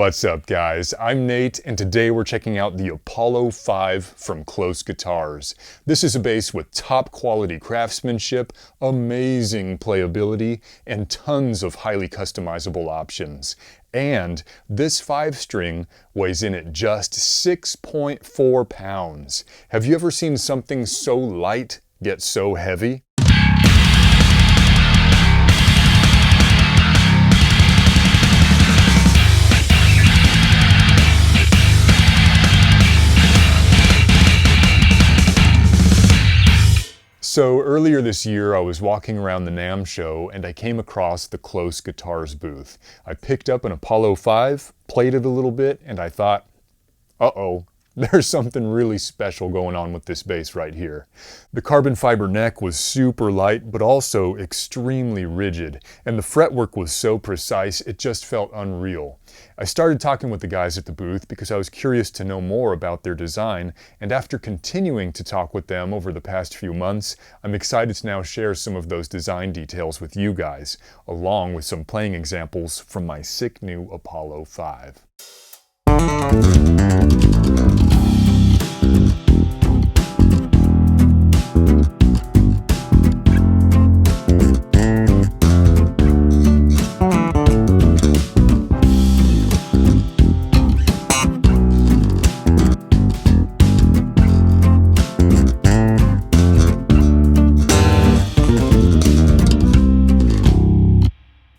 What's up, guys? I'm Nate, and today we're checking out the Apollo 5 from KLŌS Guitars. This is a bass with top quality craftsmanship, amazing playability, and tons of highly customizable options. And this 5-string weighs in at just 6.4 pounds. Have you ever seen something so light get so heavy? So earlier this year, I was walking around the NAMM show and I came across the KLŌS Guitars booth. I picked up an Apollo 5, played it a little bit, and I thought, uh-oh, there's something really special going on with this bass right here. The carbon fiber neck was super light, but also extremely rigid, and the fretwork was so precise it just felt unreal. I started talking with the guys at the booth because I was curious to know more about their design, and after continuing to talk with them over the past few months, I'm excited to now share some of those design details with you guys, along with some playing examples from my sick new Apollo 5.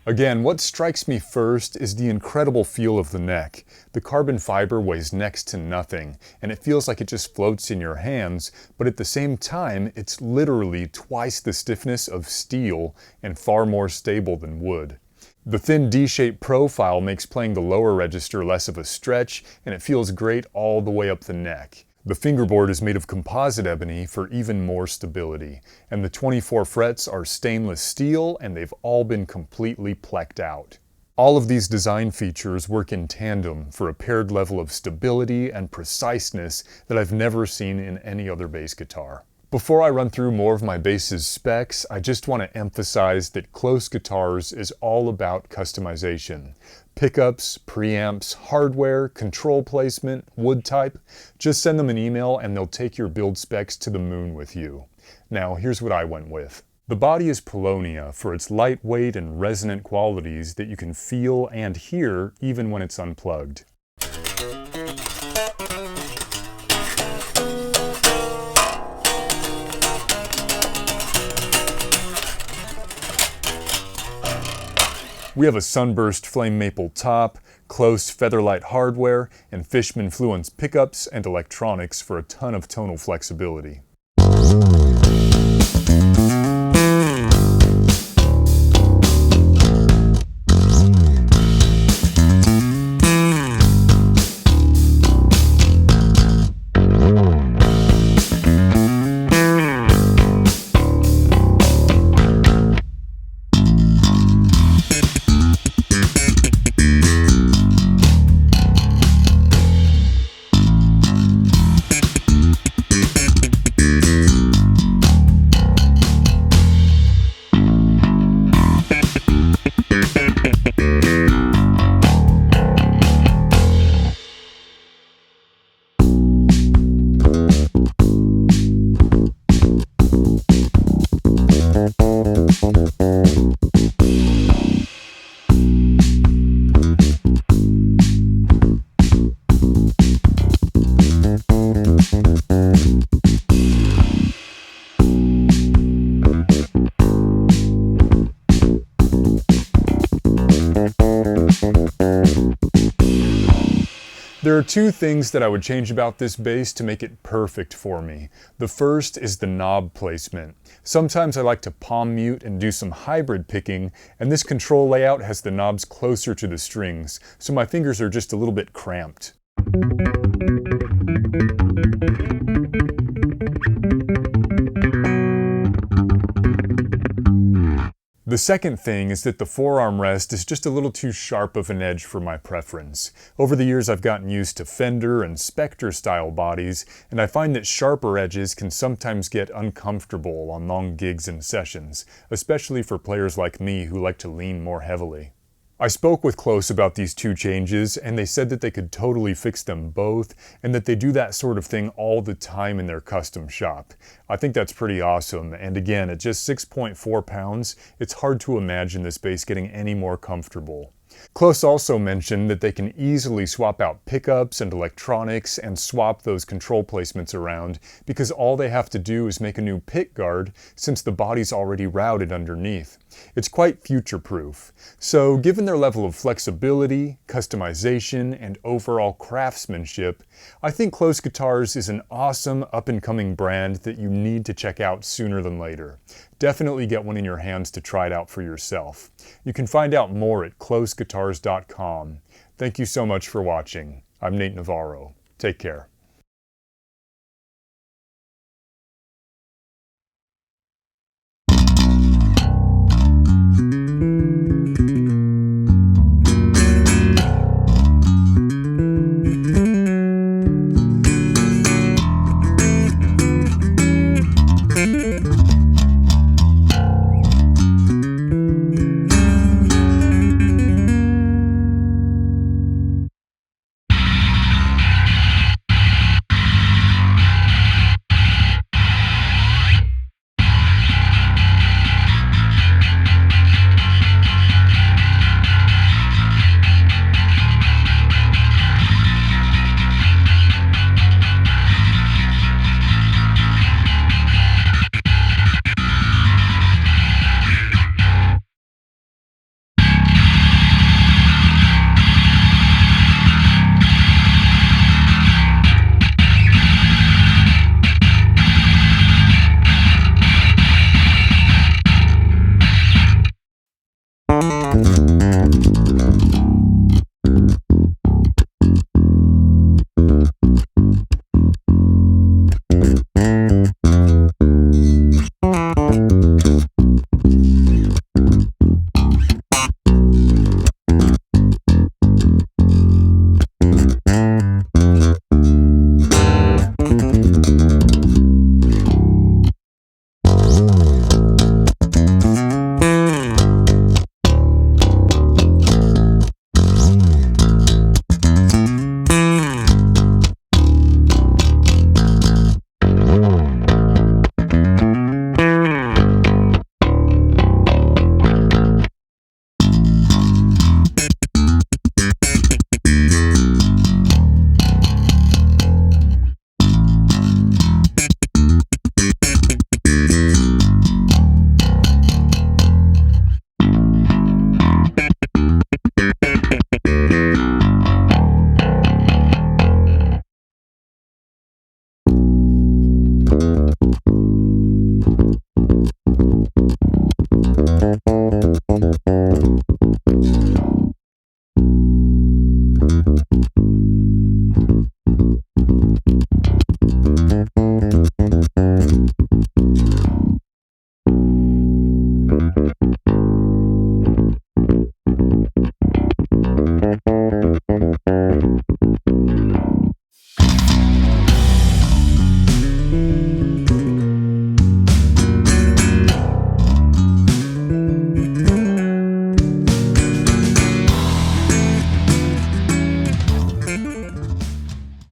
Again, what strikes me first is the incredible feel of the neck. The carbon fiber weighs next to nothing, and it feels like it just floats in your hands, but at the same time, it's literally twice the stiffness of steel and far more stable than wood. The thin D-shaped profile makes playing the lower register less of a stretch, and it feels great all the way up the neck. The fingerboard is made of composite ebony for even more stability, and the 24 frets are stainless steel and they've all been completely plecked out. All of these design features work in tandem for a paired level of stability and preciseness that I've never seen in any other bass guitar. Before I run through more of my bass's specs, I just want to emphasize that KLŌS Guitars is all about customization. Pickups, preamps, hardware, control placement, wood type, just send them an email and they'll take your build specs to the moon with you. Now, here's what I went with. The body is Polonia for its lightweight and resonant qualities that you can feel and hear even when it's unplugged. We have a sunburst flame maple top, KLŌS Featherlight hardware, and Fishman Fluence pickups and electronics for a ton of tonal flexibility. There are two things that I would change about this bass to make it perfect for me. The first is the knob placement. Sometimes I like to palm mute and do some hybrid picking, and this control layout has the knobs closer to the strings, so my fingers are just a little bit cramped. The second thing is that the forearm rest is just a little too sharp of an edge for my preference. Over the years I've gotten used to Fender and Spectre style bodies, and I find that sharper edges can sometimes get uncomfortable on long gigs and sessions, especially for players like me who like to lean more heavily. I spoke with KLŌS about these two changes, and they said that they could totally fix them both, and that they do that sort of thing all the time in their custom shop. I think that's pretty awesome, and again, at just 6.4 pounds, it's hard to imagine this bass getting any more comfortable. KLŌS also mentioned that they can easily swap out pickups and electronics and swap those control placements around because all they have to do is make a new pick guard since the body's already routed underneath. It's quite future-proof. So given their level of flexibility, customization, and overall craftsmanship, I think KLŌS Guitars is an awesome up-and-coming brand that you need to check out sooner than later. Definitely get one in your hands to try it out for yourself. You can find out more at KLŌSguitars.com. Thank you so much for watching. I'm Nate Navarro. Take care.